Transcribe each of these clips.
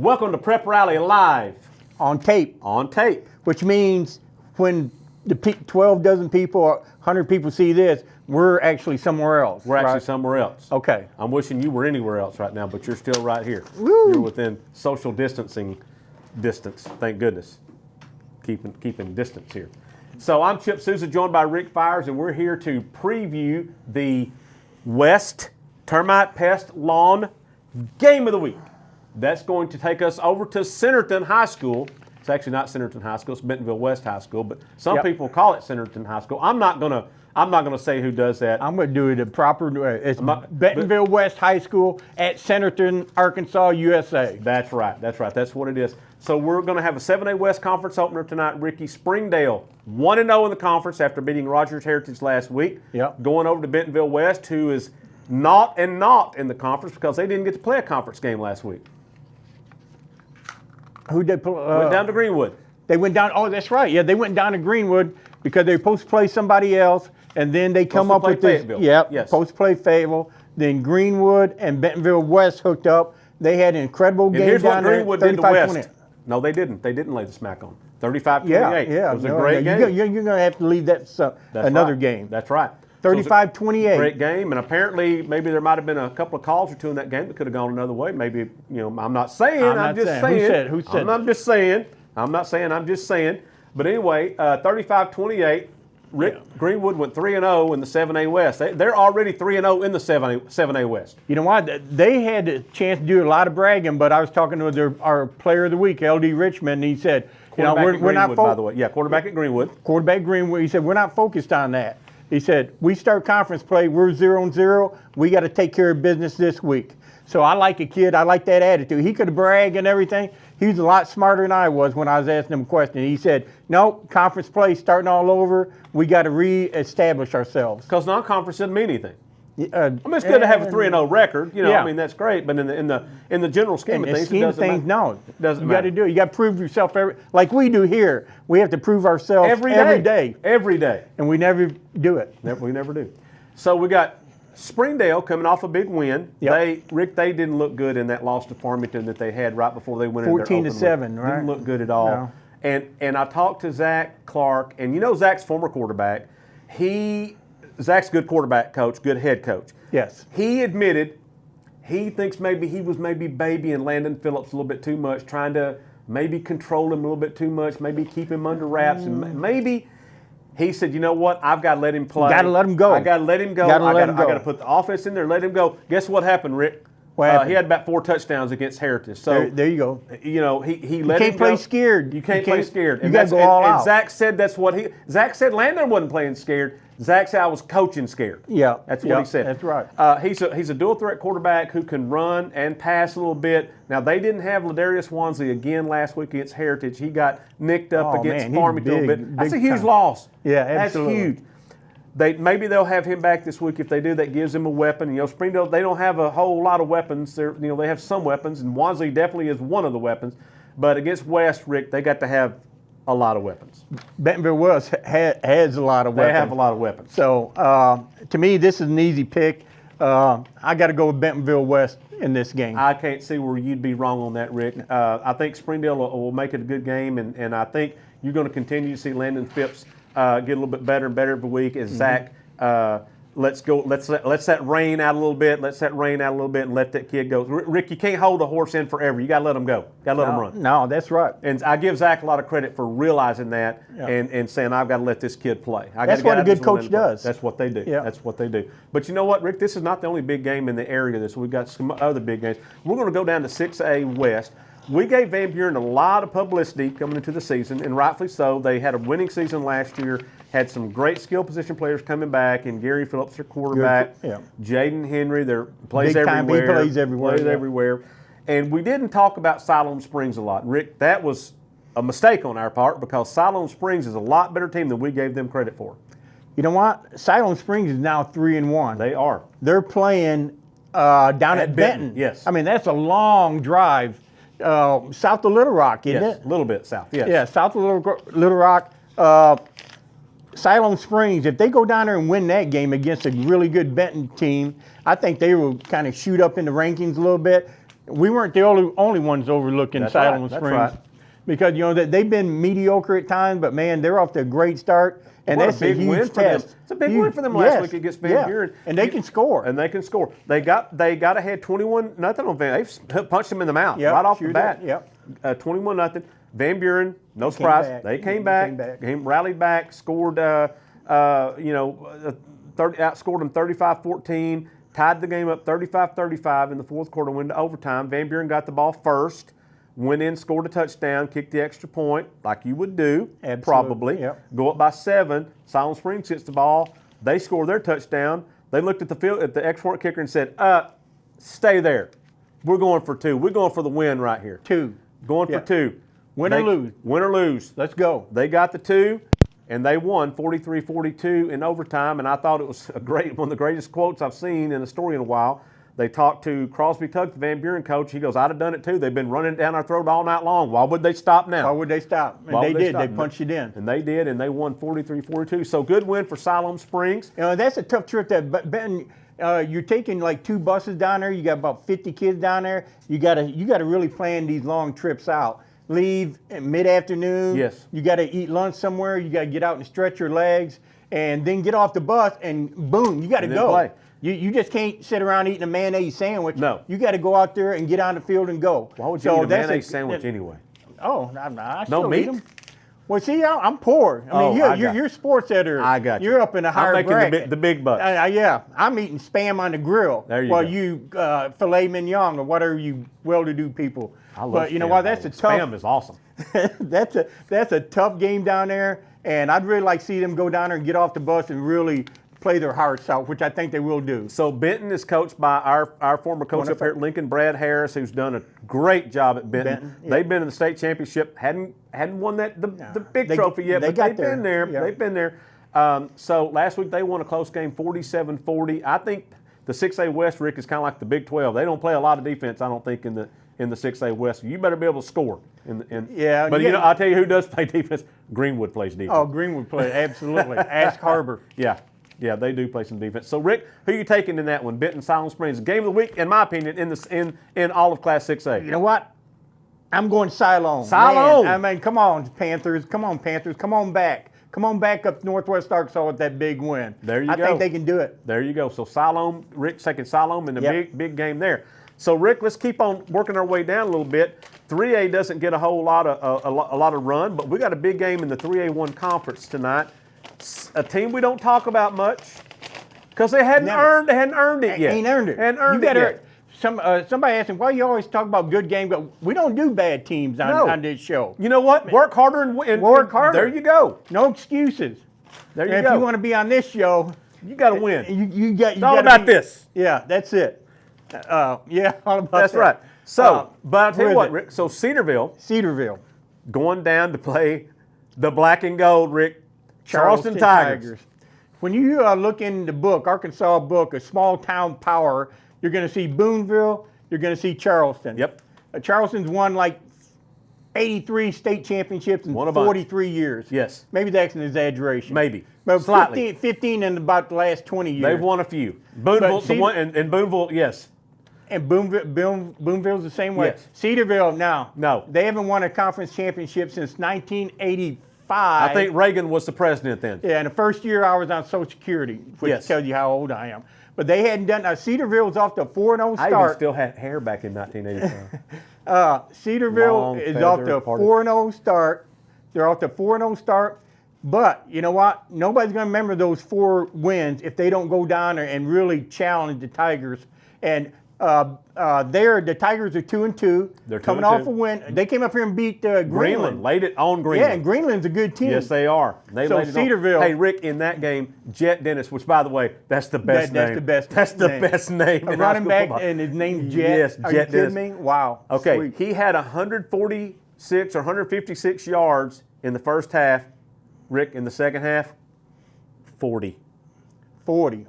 Welcome to Prep Rally Live. On tape. On tape. Which means when the 12 dozen people or 100 people see this, we're actually somewhere else. We're actually somewhere else. Okay. I'm wishing you were anywhere else right now, but you're still right here. Woo. You're within social distancing distance. Thank goodness. Keeping distance here. So I'm Chip Souza, joined by Rick Fires, and we're here to preview the West Termite Pest Lawn Game of the Week. That's going to take us over to Centerton High School. It's actually not Centerton High School; it's Bentonville West High School. But some people call it Centerton High School. I'm not gonna say who does that. I'm gonna do it the proper way. It's Bentonville West High School at Centerton, Arkansas, USA. That's right. That's what it is. So we're going to have a 7A West Conference opener tonight. Ricky, Springdale 1-0 in the conference after beating Rogers Heritage last week. Yep. Going over to Bentonville West, who is not in the conference because they didn't get to play a conference game last week. Who did went down to Greenwood. They went down. Oh, that's right. Yeah, they went down to Greenwood because they were supposed to play somebody else, and then they come up with this. Fayetteville. Yeah, yes. Supposed to play Fayetteville. Then Greenwood and Bentonville West hooked up. They had an incredible game here's down what Greenwood there. did to West. No, they didn't. They didn't lay the smack on. 35-28. Yeah. It was a great game. You're going to have to leave that another game. That's right. 35-28. Great game, and apparently maybe there might have been a couple of calls or two in that game that could have gone another way. Maybe, I'm not saying. I'm just saying. Who said? I'm just saying. I'm not saying. I'm just saying. But anyway, 35-28. Greenwood went 3-0 in the 7A West. They're already 3-0 in the 7A West. You know what? They had a chance to do a lot of bragging, but I was talking to our player of the week, LD Richmond, and he said, we're not by the way. Yeah, quarterback at Greenwood. Quarterback Greenwood. He said, we're not focused on that. He said, we start conference play, we're 0-0. We got to take care of business this week. So I like a kid. I like that attitude. He could brag and everything. He was a lot smarter than I was when I was asking him a question. He said, no, conference play starting all over. We got to reestablish ourselves. Because non-conference doesn't mean anything. I mean, it's good to have a 3-0 record. I mean, that's great. But in the general scheme of things, it doesn't matter. No, it doesn't you matter. got to do it. You got to prove yourself like we do here. We have to prove ourselves every day. Every day. And we never do it. We never do. So we got Springdale coming off a big win. Yep. They didn't look good in that loss to Farmington that they had right before they went in their open 14-7, right? Didn't look good at all. No. And I talked to Zach Clark, and Zach's former quarterback. Zach's a good quarterback coach, good head coach. Yes. He admitted he thinks maybe he was babying Landon Phillips a little bit too much, trying to maybe control him a little bit too much, maybe keep him under wraps, and maybe. He said, you know what? I've got to let him play. Got to let him go. I got to let him go. I got to put the offense in there, let him go. Guess what happened, Rick? He had about 4 touchdowns against Heritage. So there you go. He let him go. You can't play scared. You can't play scared. You got to go all out. And Zach said that's what Zach said Landon wasn't playing scared. Zach said I was coaching scared. Yeah. That's what he said. That's right. He's a dual threat quarterback who can run and pass a little bit. Now, they didn't have Ladarius Wansley again last week against Heritage. He got nicked up against Farmington a little bit. That's a huge loss. Yeah, absolutely. That's huge. Maybe they'll have him back this week. If they do, that gives him a weapon. Springdale, they don't have a whole lot of weapons. They have some weapons, and Wansley definitely is one of the weapons. But against West, Rick, they got to have a lot of weapons. Bentonville West has a lot of weapons. They have a lot of weapons. So, to me, this is an easy pick. I got to go with Bentonville West in this game. I can't see where you'd be wrong on that, Rick. I think Springdale will make it a good game, and I think you're going to continue to see Landon Phipps get a little bit better and better every week as Zach let's that rain out a little bit. Let's that rain out a little bit and let that kid go. Rick, you can't hold a horse in forever. You got to let him go. Got to let him run. No, that's right. And I give Zach a lot of credit for realizing that and saying, I've got to let this kid play. That's what a good coach does. That's what they do. Yeah. That's what they do. But you know what, Rick? This is not the only big game in the area. We've got some other big games. We're going to go down to 6A West. We gave Van Buren a lot of publicity coming into the season, and rightfully so. They had a winning season last year, had some great skill position players coming back, and Gary Phillips, their quarterback. Jaden Henry, plays everywhere. He plays everywhere. Plays everywhere. And we didn't talk about Siloam Springs a lot. Rick, that was a mistake on our part because Siloam Springs is a lot better team than we gave them credit for. You know what? Siloam Springs is now 3-1. They are. They're playing down at Benton. Yes. I mean, that's a long drive. South of Little Rock, isn't it? A little bit south, yes. Yeah, south of Little Rock. Siloam Springs, if they go down there and win that game against a really good Benton team, I think they will kind of shoot up in the rankings a little bit. we weren't the only ones overlooking That's Siloam right, that's Springs. right. Because, they've been mediocre at times, but, man, they're off to a great start. And What that's a big huge win for them. test. It's a big win for them last week against Van Buren. And they can score. And they can score. They got ahead 21-0 on Van. They punched them in the mouth Yep, right off sure the bat. did. Yep. 21-0. Van Buren, no surprise. They came back. Rallied back. Scored. Outscored them 35-14. Tied the game up 35-35 in the fourth quarter. Went to overtime. Van Buren got the ball first. Went in, scored a touchdown, kicked the extra point, like you would do, probably. Yep. Go up by 7. Siloam Springs gets the ball. They score their touchdown. They looked at the field at the extra point kicker and said, stay there. We're going for 2. We're going for the win right here. 2. Going for 2. Win or lose. Win or lose. Let's go. They got the 2, and they won 43-42 in overtime, and I thought it was one of the greatest quotes I've seen in a story in a while. They talked to Crosby Tuck, the Van Buren coach. He goes, I'd have done it too. They've been running down our throat all night long. Why would they stop now? Why would they stop? And they did. They punched it in. And they did, and they won 43-42. So good win for Siloam Springs. That's a tough trip. Benton, you're taking like 2 buses down there. You got about 50 kids down there. You got to really plan these long trips out. Leave mid-afternoon. Yes. You got to eat lunch somewhere. You got to get out and stretch your legs, and then get off the bus, and boom, you got to go. Play. You just can't sit around eating a mayonnaise sandwich. No. You got to go out there and get on the field and go. Why would you eat a mayonnaise sandwich anyway? Oh, I No still meat? eat them. Well, see, I'm poor. I mean, you're sports editor. I got you. You're up in a higher I'm bracket. making the big bucks. Yeah, I'm eating Spam on the grill. There you while go. you filet mignon or whatever you well-to-do people. I love but you know Spam, what? That's a tough. Spam is awesome. that's a tough game down there, and I'd really like to see them go down there and get off the bus and really play their hearts out, which I think they will do. So Benton is coached by our former coach up here at Lincoln, Brad Harris, who's done a great job at Benton. Yeah. They've been in the state championship, hadn't won the big trophy yet, but they've been there. Yeah. They've been there. So last week they won a close game, 47-40. I think the 6A West, Rick, is kind of like the Big 12. They don't play a lot of defense, I don't think, in the 6A West. You better be able to score. Yeah. But I'll tell you who does play defense. Greenwood plays defense. Oh, Greenwood plays absolutely. Ask Harbor. Yeah, they do play some defense. So, Rick, who are you taking in that one? Benton, Siloam Springs, game of the week, in my opinion, in all of Class 6A. You know what? I'm going Siloam. Siloam. Man, I mean, come on, Panthers. Come on, Panthers. Come on back. Come on back up Northwest Arkansas with that big win. There you go. I think they can do it. There you go. So Siloam, Rick's taking Siloam in the big game there. So, Rick, let's keep on working our way down a little bit. 3A doesn't get a whole lot of run, but we got a big game in the 3A1 conference tonight. A team we don't talk about much because they hadn't earned it yet. Ain't earned it. Hadn't earned it yet. Somebody asked me, why you always talk about good games? But we don't do bad teams on this show. You know what? Work harder and win. Work harder. There you go. No excuses. There you and go. If you want to be on this show, you got to win. It's all about this. Yeah, that's it. All about that's that. right. So, but I'll tell you what, it? Rick. So Cedarville going down to play the black and gold, Rick. Charleston Tigers. When you look in the book, Arkansas book, A Small Town Power, you're going to see Boonville, you're going to see Charleston. Yep. Charleston's won like 83 state championships in Won a bunch. 43 years. Yes. Maybe that's an exaggeration. Maybe. But Slightly. 15 in about the last 20 years. They've won a few. Boonville, and Boonville, yes. And Boonville's the same way. Yes. Cedarville, now. No. They haven't won a conference championship since 1985. I think Reagan was the president then. Yeah, and the first year I was on Social Security, which tells you how old I am. But they hadn't done. Cedarville was off to a 4-0 start. I even still had hair back in 1985. Cedarville Long is off to a 4-0 start. They're off to a 4-0 start. But you know what? Nobody's going to remember those 4 wins if they don't go down there and really challenge the Tigers. And the Tigers are 2-2. They're coming 2-2. off a win. They came up here and beat Greenland. Laid it on Greenland. Yeah, and Greenland's a good team. Yes, they are. So Cedarville. Hey, Rick, in that game, Jet Dennis, which by the way, that's the best name. That's the best. That's the best name. A running back, and his name's Jet. Yes, Are Jet you kidding Dennis. me? Wow. Okay, Sweet. he had 146 or 156 yards in the first half. Rick, in the second half, 40. 40.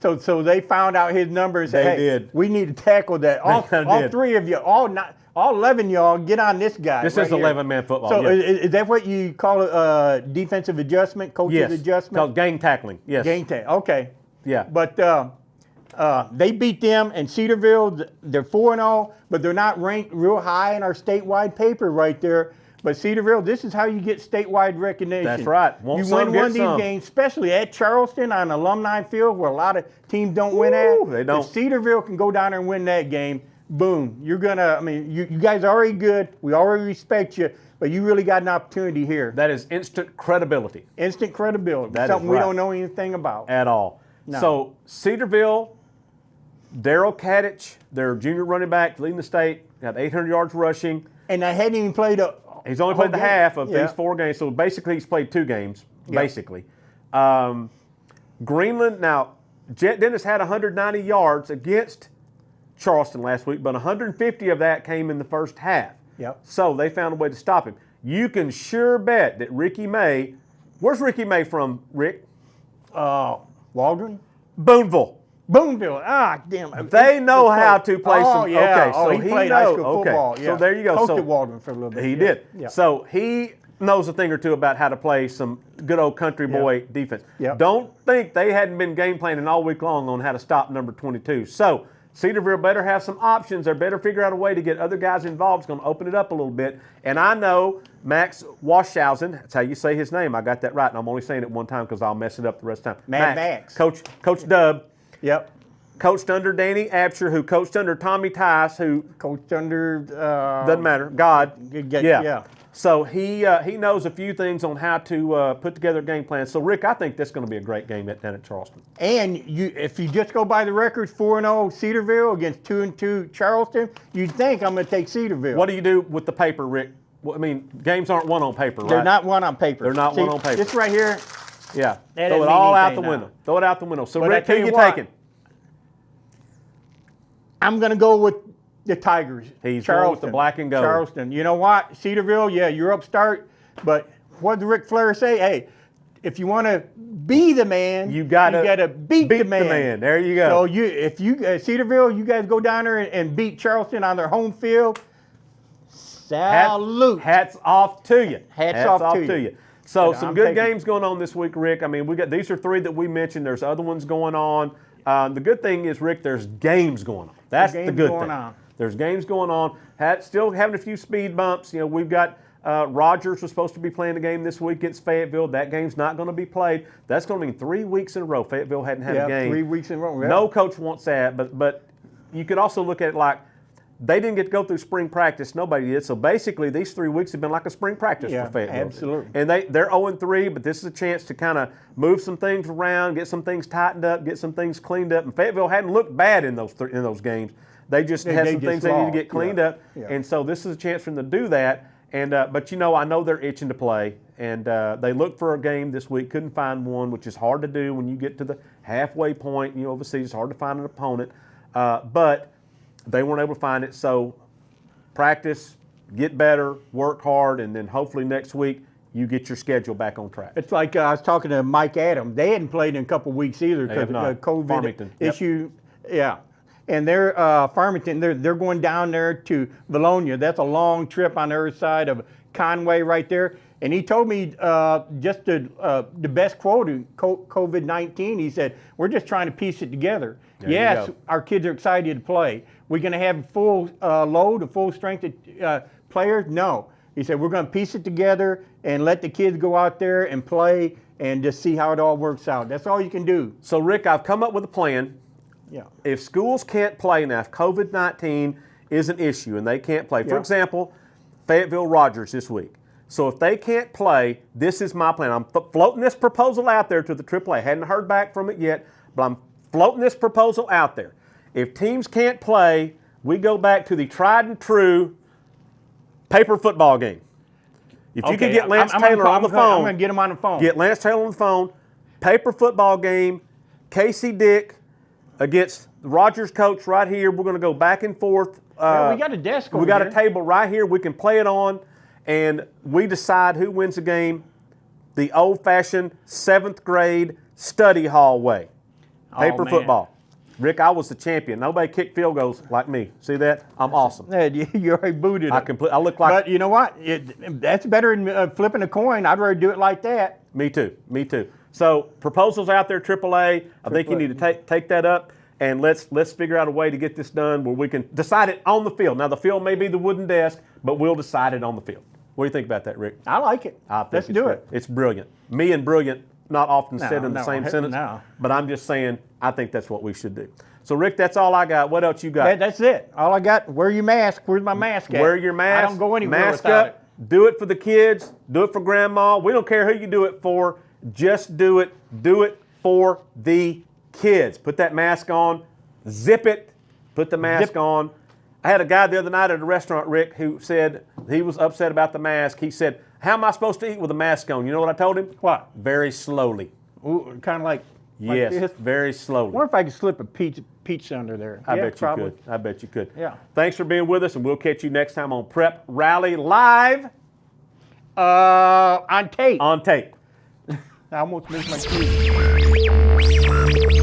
So they found out his number and said, They hey, did. we need to tackle that. All did. 3 of you, all 11 y'all, get on this guy. This right is here. 11-man football. So yes. is that what you call a defensive adjustment, coach's Yes. adjustment? Called gang tackling. Yes. Gang tackle. Okay. Yeah. But They beat them, and Cedarville, they're 4-0, but they're not ranked real high in our statewide paper right there. But Cedarville, this is how you get statewide recognition. That's right. You win one of these games, especially at Charleston on Alumni Field, where a lot of teams don't win at. They don't. If Cedarville can go down there and win that game, boom, you're gonna. I mean, you guys are already good. We already respect you, but you really got an opportunity here. That is instant credibility. Instant credibility. That something is right. we don't know anything about At all. No. So Cedarville, Daryl Kadich, their junior running back, leading the state, got 800 yards rushing. And I hadn't even played a. He's only played the game. half of Yeah. these 4 games, so basically he's played 2 games, Yeah. basically. Greenland, now, Jet Dennis had 190 yards against Charleston last week, but 150 of that came in the first half. Yep. So they found a way to stop him. You can sure bet that Ricky May, where's Ricky May from, Rick? Waldron? Booneville. Booneville. Ah, damn. They know how to play oh, some. Yeah. Okay, so he played high school okay. football. Yeah. So there you go. Coached So at Waldron for a little bit. he yeah. did. Yeah. So he knows a thing or two about how to play some good old country boy defense. Yeah. Don't think they hadn't been game planning all week long on how to stop number 22. So Cedarville better have some options. They better figure out a way to get other guys involved. It's going to open it up a little bit. And I know Max Washhausen, that's how you say his name. I got that right, and I'm only saying it one time because I'll mess it up the rest of the time. Mad Max. Coach Dub. Yep. Coached under Danny Absher, who coached under Tommy Tice, who Coached under. doesn't matter. God. Yeah. So he knows a few things on how to put together a game plan. So Rick, I think this is going to be a great game down at Charleston. And if you just go by the records, 4-0 Cedarville against 2-2 Charleston, you'd think I'm going to take Cedarville. What do you do with the paper, Rick? Well, I mean, games aren't won on paper, right? They're not one on paper. They're not one on paper. This right here. Yeah. That Throw doesn't it mean all out the anything window. now. Throw it out the window. So But Rick, I tell who you you what, taking? I'm going to go with the Tigers. He's going with the black and gold. Charleston. You know what? Cedarville, yeah, you're upstart. But what did Rick Flair say? Hey, if you want to be the man, You gotta beat the man. There you go. So if you Cedarville, you guys go down there and beat Charleston on their home field. Salute. Hats off to you. Hats off to you. So Yeah, some I'm good taking- games going on this week, Rick. I mean, these are 3 that we mentioned. There's other ones going on. The good thing is, Rick, there's games going on. That's the games good going thing. on. There's games going on. Still having a few speed bumps. You know, we've got Rogers was supposed to be playing a game this week against Fayetteville. That game's not going to be played. That's going to mean 3 weeks in a row Fayetteville hadn't had a game. 3 weeks in a row. Yeah. No coach wants that, but you could also look at it like they didn't get to go through spring practice. Nobody did. So basically, these 3 weeks have been like a spring practice Yeah, for Fayetteville. absolutely. And they're 0-3, but this is a chance to kind of move some things around, get some things tightened up, get some things cleaned up. And Fayetteville hadn't looked bad in those games. They just had they some just things they need to lost. get cleaned Yeah. up. Yeah. And so this is a chance for them to do that. And but I know they're itching to play. And they looked for a game this week, couldn't find one, which is hard to do when you get to the halfway point. You know, overseas, it's hard to find an opponent. But they weren't able to find it. So practice, get better, work hard, and then hopefully next week you get your schedule back on track. It's like I was talking to Mike Adams. They hadn't played in a couple weeks either They have because of the not. COVID Farmington, yep. issue. Yeah. And they're Farmington. They're going down there to Bologna. That's a long trip on the other side of Conway right there. And he told me just the best quote in COVID-19. He said, "We're just trying to piece it together. There you Yes, go. our kids are excited to play. We're going to have full load, a full strength of players. No." He said, "We're going to piece it together and let the kids go out there and play and just see how it all works out. That's all you can do." So Rick, I've come up with a plan. Yeah. If schools can't play now, if COVID-19 is an issue and they can't play, for Yeah. example, Fayetteville Rogers this week. So if they can't play, this is my plan. I'm floating this proposal out there to the AAA. Hadn't heard back from it yet, but I'm floating this proposal out there. If teams can't play, we go back to the tried and true paper football game. If you could get Lance Taylor on the phone, I'm going to get him on the phone. get Lance Taylor on the phone, paper football game, Casey Dick against the Rogers coach right here. We're going to go back and forth. Yeah, we got a desk over We got here. a table right here. We can play it on, and we decide who wins the game the old-fashioned 7th grade study hall way. Paper man. football. Rick, I was the champion. Nobody kicked field goals like me. See that? I'm awesome. Yeah, you already booted I it. I look like. But you know what? That's better than flipping a coin. I'd rather do it like that. Me too. Me too. So proposals out there, AAA. I think you need to take that up. and let's figure out a way to get this done where we can decide it on the field. Now, the field may be the wooden desk, but we'll decide it on the field. What do you think about that, Rick? I like it. I think Let's it's do great. it. It's brilliant. Me and brilliant not often No, said in the no, same sentence, no. but I'm just saying I think that's what we should do. So, Rick, that's all I got. What else you got? That's it. All I got. Wear your mask. Where's my mask at? Wear your mask. I don't go anywhere mask without up. Do it for the kids. Do it for grandma. We don't care who you do it for. Just do it. Do it for the kids. Put that mask on. Zip it. Put the mask on. I had a guy the other night at a restaurant, Rick, who said he was upset about the mask. He said, "How am I supposed to eat with a mask on?" You know what I told him? What? Very slowly. Ooh, kind of like Yes, this. very slowly. I wonder if I could slip a peach under there. I Yeah, bet you probably. could. I bet you could. Yeah. Thanks for being with us, and we'll catch you next time on Prep Rally Live On tape. on tape. I almost missed my cue.